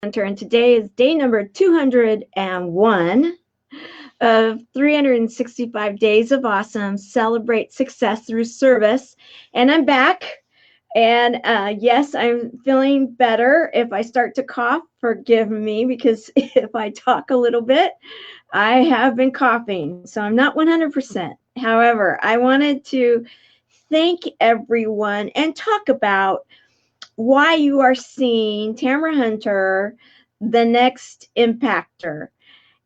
Hunter, and today is day number 201 of 365 Days of Awesome. Celebrate success through service. And I'm back. And yes, I'm feeling better. If I start to cough, forgive me, because if I talk a little bit, I have been coughing. So I'm not 100%. However, I wanted to thank everyone and talk about why you are seeing Tamara Hunter, the next impactor.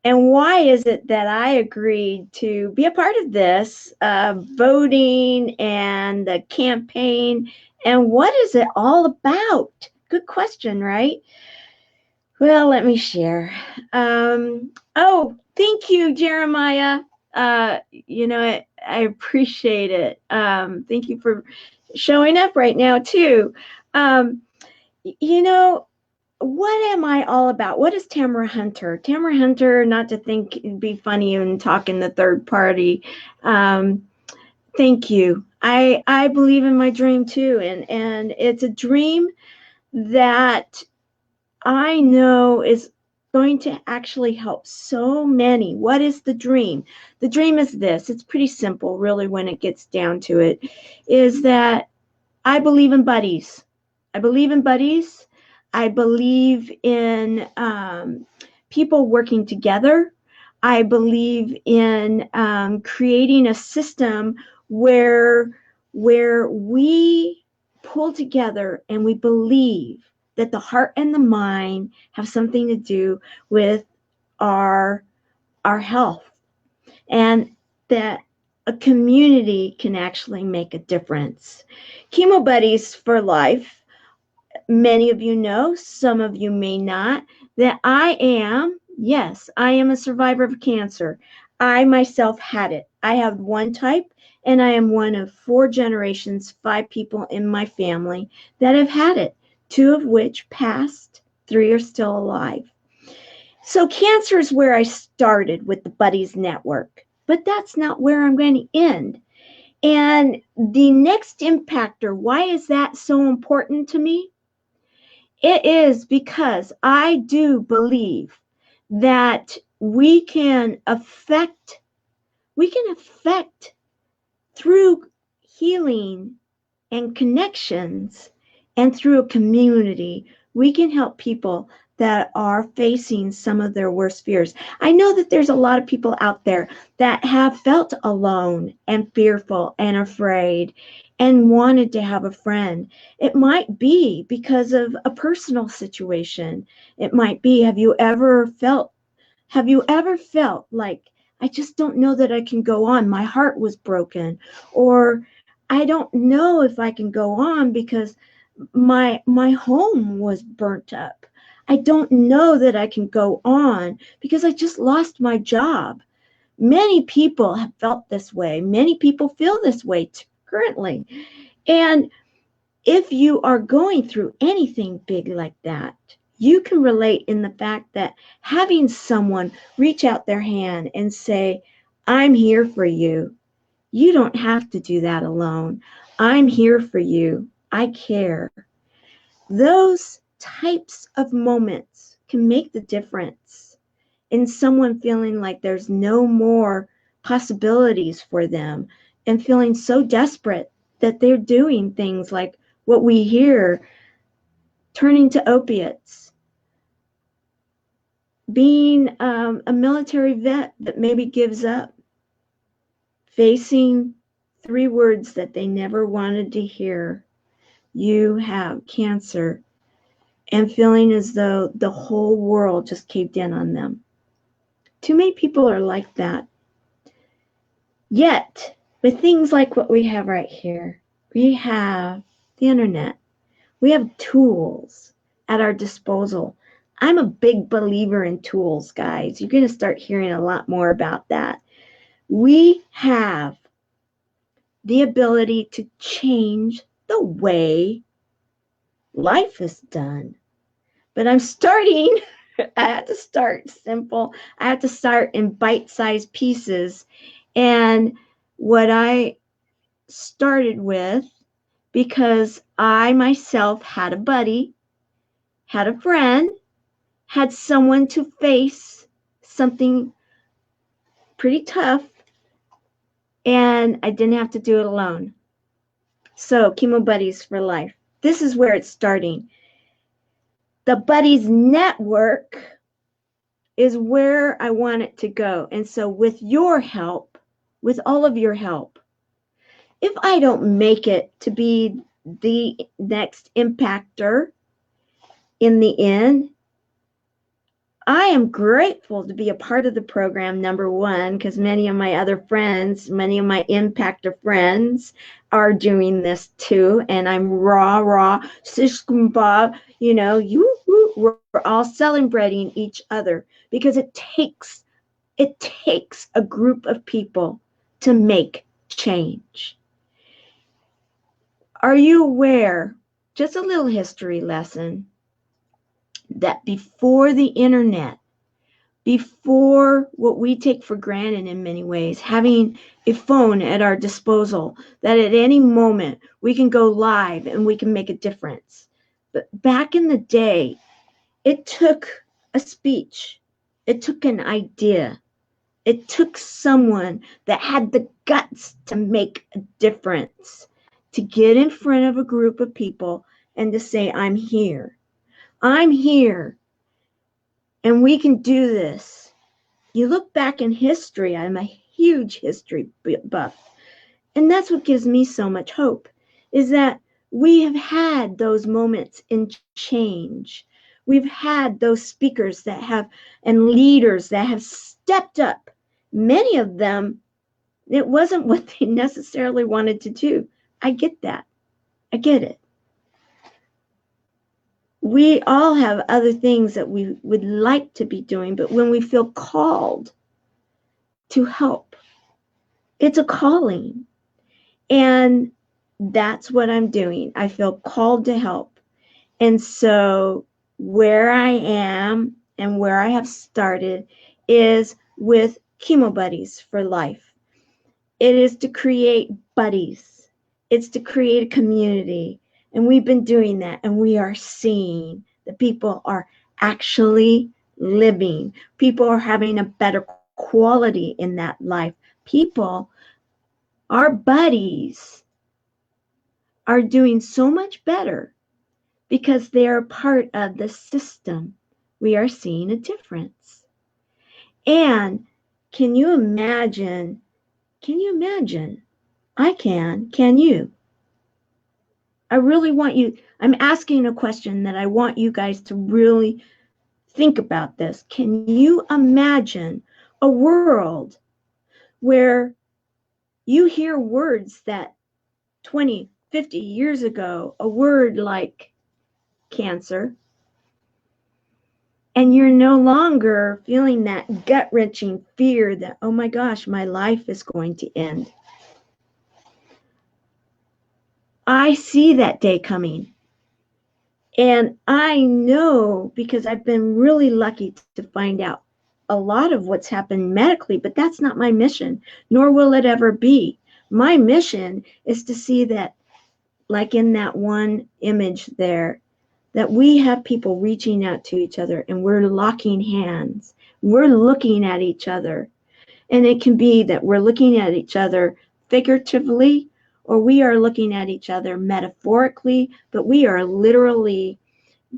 And why is it that I agreed to be a part of this voting and the campaign? And what is it all about? Good question, right? Well, let me share. Thank you, Jeremiah. I appreciate it. Thank you for showing up right now, too. Um, you know, what am I all about? What is Tamara Hunter? Tamara Hunter, not to think it'd be funny and talk in the third party. Thank you. I believe in my dream too, and it's a dream that I know is going to actually help so many. What is the dream? The dream is this. It's pretty simple, really, when it gets down to it, is that I believe in buddies. I believe in buddies. I believe in people working together. I believe in creating a system where we pull together and we believe that the heart and the mind have something to do with our health, and that a community can actually make a difference. Chemo Buddies for Life, many of you know, some of you may not, that I am a survivor of cancer. I myself had it. I have one type, and I am one of 4 generations, 5 people in my family that have had it, 2 of which passed, 3 are still alive. So cancer is where I started with the Buddies Network, but that's not where I'm going to end. And the next impactor, why is that so important to me? It is because I do believe that we can affect through healing and connections, and through a community, we can help people that are facing some of their worst fears. I know that there's a lot of people out there that have felt alone and fearful and afraid and wanted to have a friend. It might be because of a personal situation. It might be, have you ever felt like, I just don't know that I can go on. My heart was broken, or I don't know if I can go on because my home was burnt up. I don't know that I can go on because I just lost my job. Many people have felt this way. Many people feel this way currently. And if you are going through anything big like that, you can relate in the fact that having someone reach out their hand and say, I'm here for you. You don't have to do that alone. I'm here for you. I care. Those types of moments can make the difference in someone feeling like there's no more possibilities for them and feeling so desperate that they're doing things like what we hear, turning to opiates, being a military vet that maybe gives up, facing 3 words that they never wanted to hear: you have cancer, and feeling as though the whole world just caved in on them. Too many people are like that. Yet, with things like what we have right here, we have the internet. We have tools at our disposal. I'm a big believer in tools, guys. You're going to start hearing a lot more about that. We have the ability to change the way life is done. But I'm starting, I have to start simple. I have to start in bite-sized pieces. And what I started with, because I myself had a buddy, had a friend had someone to face something pretty tough, and I didn't have to do it alone. So, Chemo Buddies for Life. This is where it's starting. The Buddies Network is where I want it to go. And so, with your help, with all of your help, if I don't make it to be the next impactor in the end, I am grateful to be a part of the program, number one, because many of my other friends, many of my impactor friends are doing this too. And I'm sishkumba, we're all celebrating each other because it takes a group of people to make change. Are you aware, just a little history lesson, that before the internet, before what we take for granted in many ways, having a phone at our disposal, that at any moment we can go live and we can make a difference. But back in the day, it took a speech, it took an idea, it took someone that had the guts to make a difference, to get in front of a group of people and to say, I'm here. I'm here. And we can do this. You look back in history, I'm a huge history buff. And that's what gives me so much hope, is that we have had those moments in change. We've had those speakers that have, and leaders that have stepped up. Many of them, it wasn't what they necessarily wanted to do. I get that. I get it. We all have other things that we would like to be doing, but when we feel called to help, it's a calling. And that's what I'm doing. I feel called to help. And so where I am and where I have started is with Chemo Buddies for Life. It is to create buddies. It's to create a community. And we've been doing that, and we are seeing that people are actually living. People are having a better quality in that life. People, our buddies, are doing so much better because they are part of the system. We are seeing a difference. And can you imagine? I can. Can you? I really want you, I'm asking a question that I want you guys to really think about this. Can you imagine a world where you hear words that 20, 50 years ago, a word like cancer, and you're no longer feeling that gut-wrenching fear that, oh my gosh, my life is going to end? I see that day coming. And I know, because I've been really lucky to find out a lot of what's happened medically, but that's not my mission, nor will it ever be. My mission is to see that, like in that one image there, that we have people reaching out to each other and we're locking hands. We're looking at each other. And it can be that we're looking at each other figuratively, or we are looking at each other metaphorically, but we are literally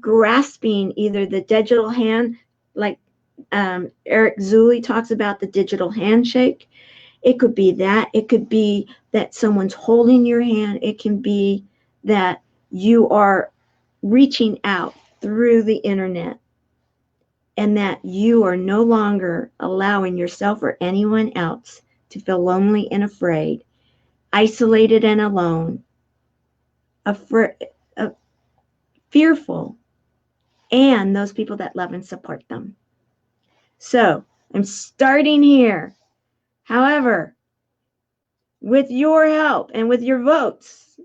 grasping either the digital hand, like Eric Zuley talks about the digital handshake. It could be that. It could be that someone's holding your hand. It can be that you are reaching out through the internet, and that you are no longer allowing yourself or anyone else to feel lonely and afraid, isolated and alone, fearful, and those people that love and support them. So I'm starting here. However, with your help and with your votes.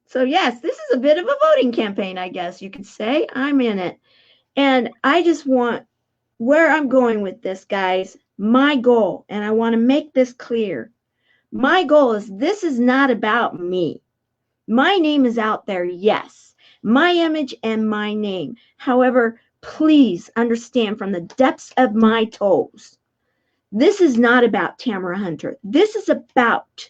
So yes, this is a bit of a voting campaign, I guess you could say. I'm in it. And I just want, where I'm going with this, guys, my goal, and I want to make this clear. My goal is, this is not about me. My name is out there, yes. My image and my name. However, please understand from the depths of my toes, this is not about Tamara Hunter. This is about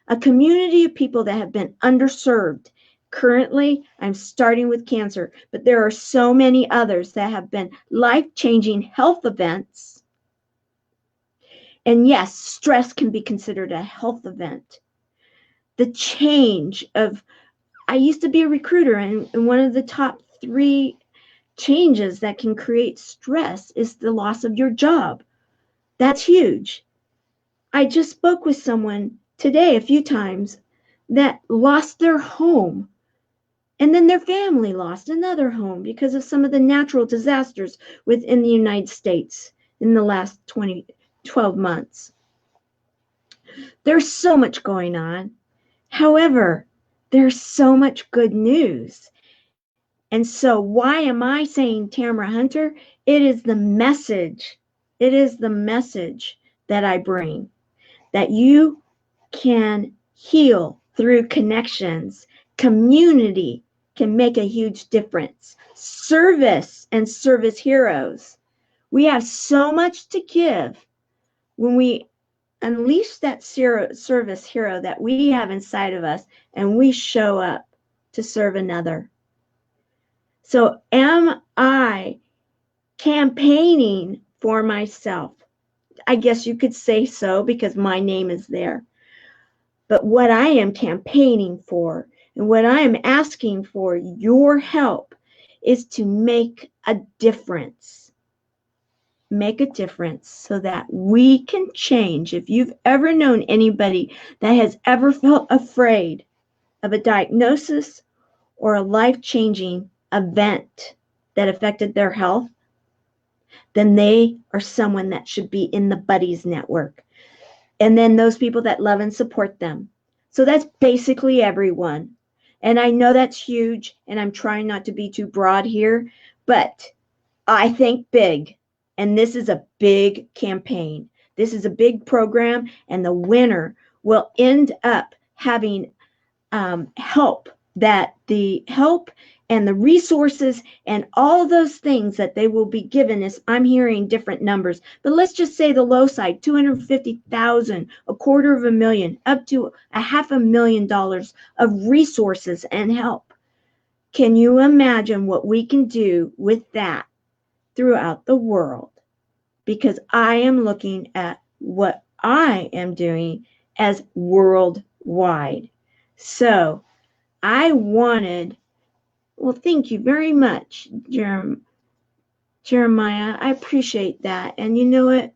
a community of people that have been underserved. Currently, I'm starting with cancer, but there are so many others that have been life-changing health events. And yes, stress can be considered a health event. The change of, I used to be a recruiter, and one of the top 3 changes that can create stress is the loss of your job. That's huge. I just spoke with someone today a few times that lost their home, and then their family lost another home because of some of the natural disasters within the United States in the last 12 months. There's so much going on. However, there's so much good news. And so why am I saying Tamara Hunter? It is the message. It is the message that I bring, that you can heal through connections. Community can make a huge difference. Service and service heroes. We have so much to give when we unleash that service hero that we have inside of us and we show up to serve another. So am I campaigning for myself? I guess you could say so, because my name is there. But what I am campaigning for, and what I am asking for your help, is to make a difference. Make a difference so that we can change. If you've ever known anybody that has ever felt afraid of a diagnosis or a life-changing event that affected their health, then they are someone that should be in the Buddies Network. And then those people that love and support them. So that's basically everyone. And I know that's huge, and I'm trying not to be too broad here, but I think big. And this is a big campaign. This is a big program, and the winner will end up having help and the resources and all those things that they will be given. Is, I'm hearing different numbers, but let's just say the low side, $250,000, $250,000, up to $500,000 of resources and help. Can you imagine what we can do with that throughout the world? Because I am looking at what I am doing as worldwide. So I wanted, well, thank you very much, Jeremiah. I appreciate that. And you know what?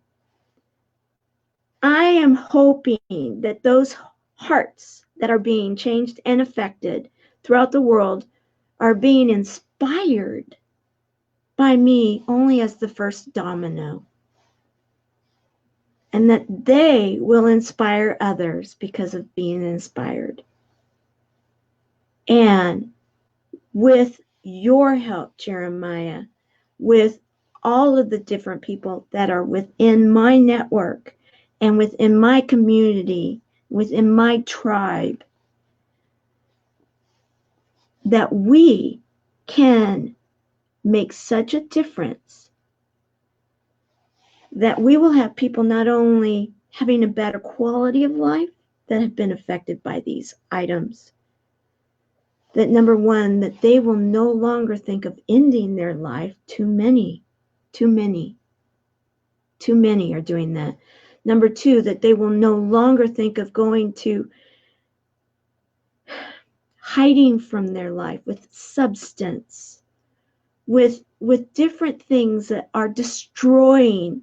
I am hoping that those hearts that are being changed and affected throughout the world are being inspired by me only as the first domino. And that they will inspire others because of being inspired. And with your help, Jeremiah, with all of the different people that are within my network and within my community, within my tribe, that we can make such a difference that we will have people not only having a better quality of life that have been affected by these items, that number one, that they will no longer think of ending their life. Too many are doing that. Number two, that they will no longer think of going to hiding from their life with substance, with different things that are destroying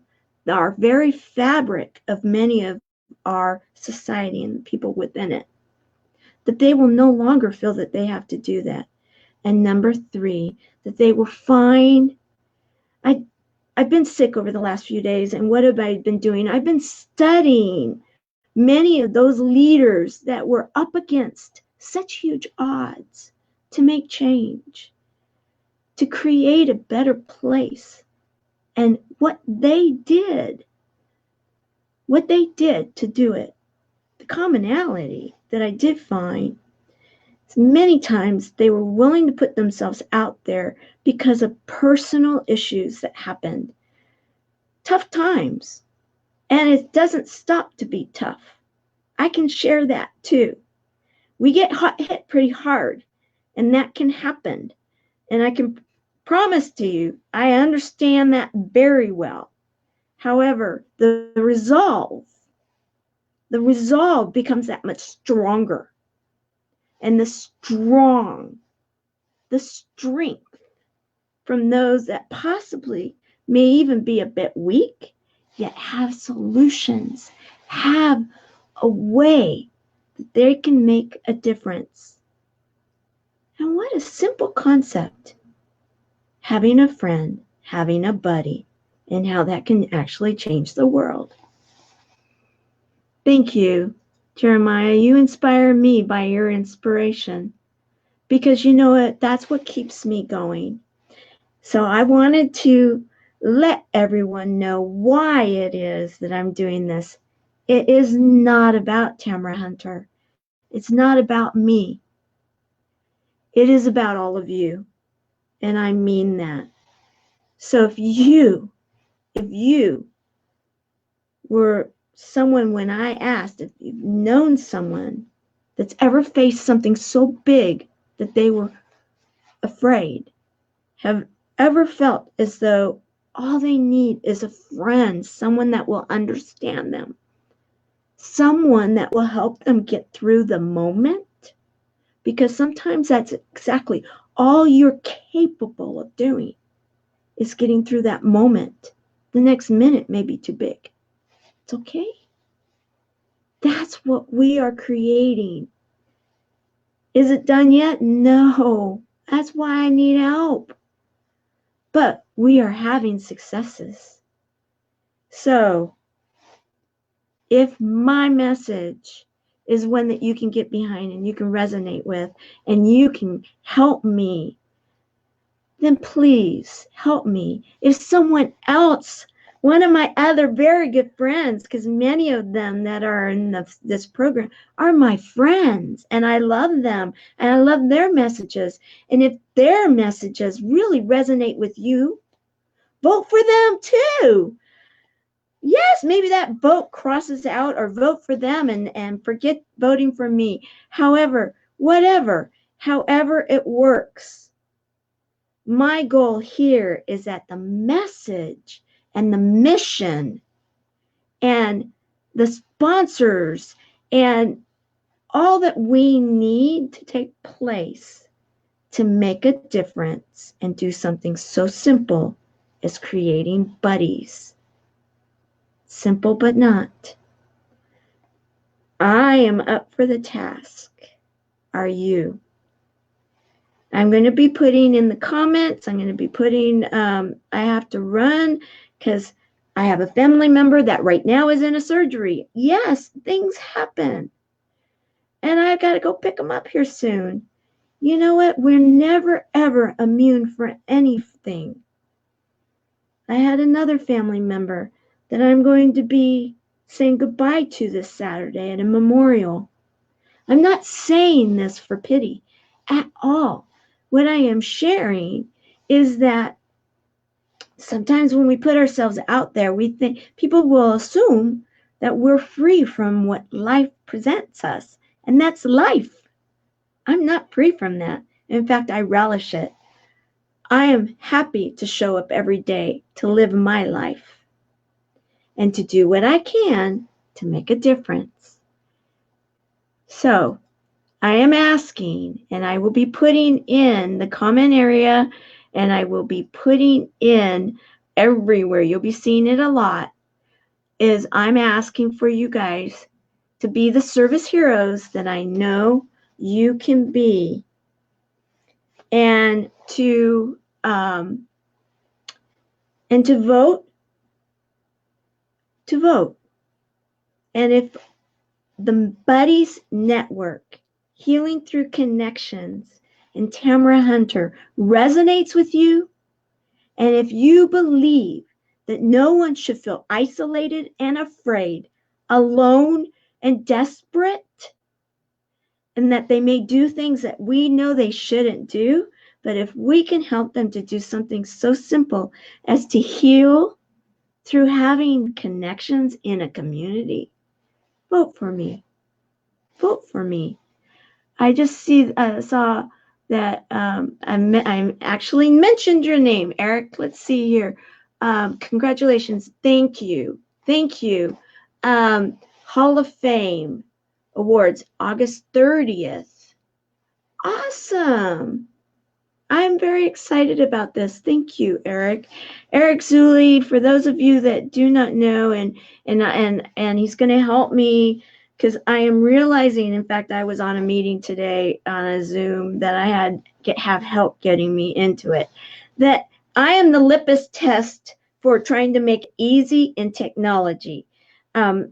our very fabric of many of our society and the people within it. That they will no longer feel that they have to do that. And number three, that they will find, I've been sick over the last few days, and what have I been doing? I've been studying many of those leaders that were up against such huge odds to make change, to create a better place. And what they did to do it, the commonality that I did find Many times they were willing to put themselves out there because of personal issues that happened. Tough times. And it doesn't stop to be tough. I can share that too. We get hit pretty hard, and that can happen. And I can promise to you, I understand that very well. However, the resolve becomes that much stronger. And the strength from those that possibly may even be a bit weak, yet have solutions, have a way that they can make a difference. And what a simple concept. Having a friend, having a buddy, and how that can actually change the world. Thank you, Jeremiah. You inspire me by your inspiration. Because you know what? That's what keeps me going. So I wanted to let everyone know why it is that I'm doing this. It is not about Tamara Hunter. It's not about me. It is about all of you. And I mean that. So if you were someone, when I asked if you've known someone that's ever faced something so big that they were afraid, have ever felt as though all they need is a friend, someone that will understand them, someone that will help them get through the moment, because sometimes that's exactly all you're capable of doing is getting through that moment. The next minute may be too big. It's okay. That's what we are creating. Is it done yet? No. That's why I need help. But we are having successes. So, if my message is one that you can get behind and you can resonate with and you can help me, then please help me. If someone else, one of my other very good friends, because many of them that are in this program are my friends, and I love them, and I love their messages. And if their messages really resonate with you, vote for them too. Yes, maybe that vote crosses out, or vote for them and forget voting for me. However, however it works. My goal here is that the message and the mission and the sponsors and all that we need to take place to make a difference and do something so simple as creating buddies. Simple but not. I am up for the task. Are you? I'm going to be putting in the comments, I'm going to be putting, I have to run because I have a family member that right now is in a surgery. Yes, things happen. And I've got to go pick them up here soon. You know what? We're never, ever immune for anything. I had another family member that I'm going to be saying goodbye to this Saturday at a memorial. I'm not saying this for pity at all. What I am sharing is that sometimes when we put ourselves out there, we think people will assume that we're free from what life presents us. And that's life. I'm not free from that. In fact, I relish it. I am happy to show up every day to live my life and to do what I can to make a difference. So, I am asking, and I will be putting in the comment area, and I will be putting in everywhere, you'll be seeing it a lot, is I'm asking for you guys to be the service heroes that I know you can be, and to vote, And if the Buddies Network, Healing Through Connections, and Tamara Hunter resonates with you, and if you believe that no one should feel isolated and afraid, alone and desperate, and that they may do things that we know they shouldn't do. But if we can help them to do something so simple as to heal through having connections in a community, vote for me. Vote for me. I just saw that I actually mentioned your name, Eric. Let's see here. Congratulations. Thank you. Thank you. Hall of Fame Awards, August 30th. Awesome. I'm very excited about this. Thank you, Eric. Eric Zuley, for those of you that do not know, and he's going to help me because I am realizing, in fact, I was on a meeting today on a Zoom that I have help getting me into it, that I am the litmus test for trying to make easy in technology. I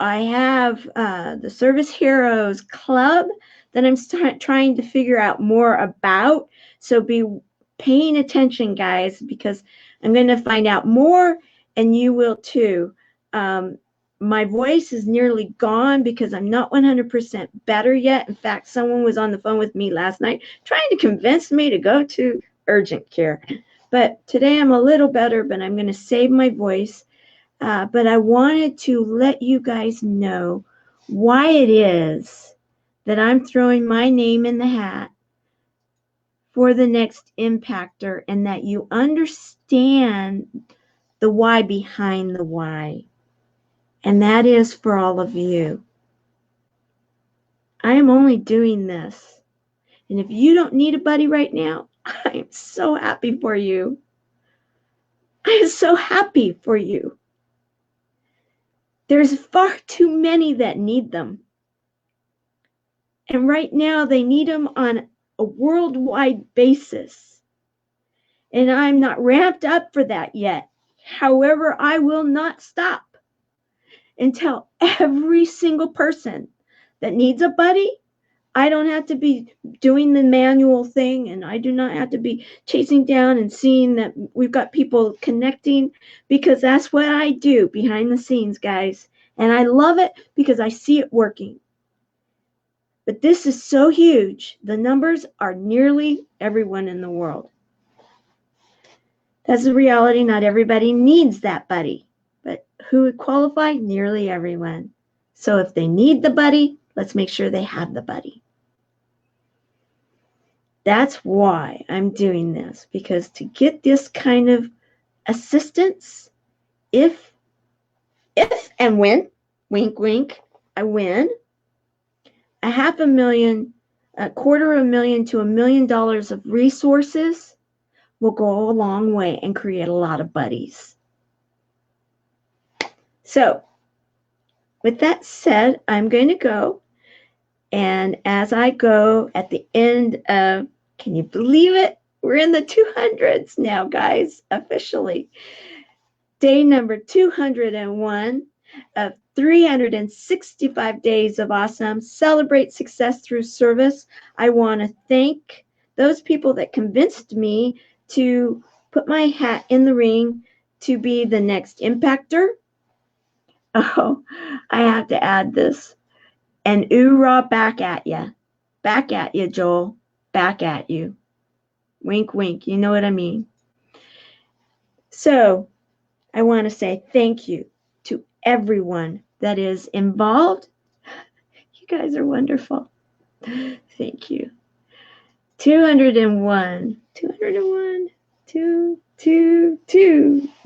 have the Service Heroes Club that I'm trying to figure out more about. So be paying attention, guys, because I'm going to find out more, and you will too. My voice is nearly gone because I'm not 100% better yet. In fact, someone was on the phone with me last night trying to convince me to go to urgent care. But today I'm a little better, but I'm going to save my voice. But I wanted to let you guys know why it is that I'm throwing my name in the hat for the next impactor, and that you understand the why behind the why. And that is for all of you. I am only doing this. And if you don't need a buddy right now, I am so happy for you. I am so happy for you. There's far too many that need them. And right now they need them on a worldwide basis. And I'm not ramped up for that yet. However, I will not stop until every single person that needs a buddy, I don't have to be doing the manual thing, and I do not have to be chasing down and seeing that we've got people connecting, because that's what I do behind the scenes, guys. And I love it because I see it working. But this is so huge. The numbers are nearly everyone in the world. That's the reality. Not everybody needs that buddy. But who would qualify? Nearly everyone. So if they need the buddy, let's make sure they have the buddy. That's why I'm doing this. Because to get this kind of assistance, if and when, wink, wink, I win, $500,000, $250,000 to $1 million of resources will go a long way and create a lot of buddies. So, with that said, I'm going to go. And as I go at the end of, can you believe it? We're in the 200s now, guys, officially. Day number 201 of 365 days of awesome. Celebrate success through service. I want to thank those people that convinced me to put my hat in the ring to be the next impactor. Oh, I have to add this. And oorah, back at you. Back at you, Joel. Back at you. Wink, wink. You know what I mean. So I want to say thank you to everyone that is involved. You guys are wonderful. Thank you. 201, 2,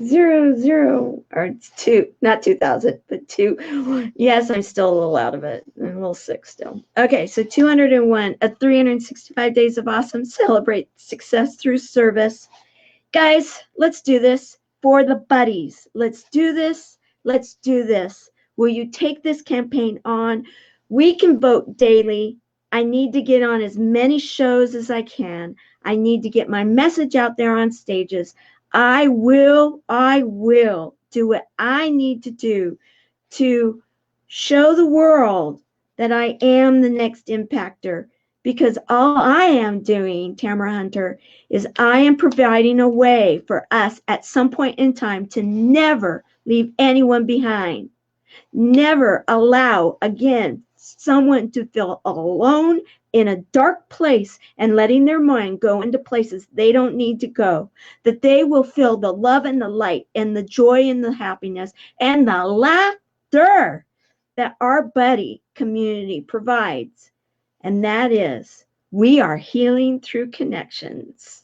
0, or it's 2, not 2000, but 2. Yes, I'm still a little out of it. I'm a little sick still. Okay, so 201 of 365 days of awesome. Celebrate success through service. Guys, let's do this for the buddies. Let's do this. Let's do this. Will you take this campaign on? We can vote daily. I need to get on as many shows as I can. I need to get my message out there on stages. I will do what I need to do to show the world that I am the next impactor, because all I am doing, Tamara Hunter, is I am providing a way for us at some point in time to never leave anyone behind. Never allow, again, someone to feel alone in a dark place and letting their mind go into places they don't need to go, that they will feel the love and the light and the joy and the happiness and the laughter that our buddy community provides. And that is, we are healing through connections.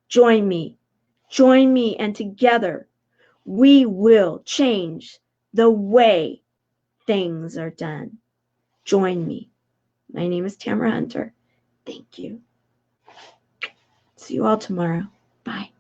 Join me, and together we will change the way things are done. Join me. My name is Tamara Hunter. Thank you. See you all tomorrow. Bye.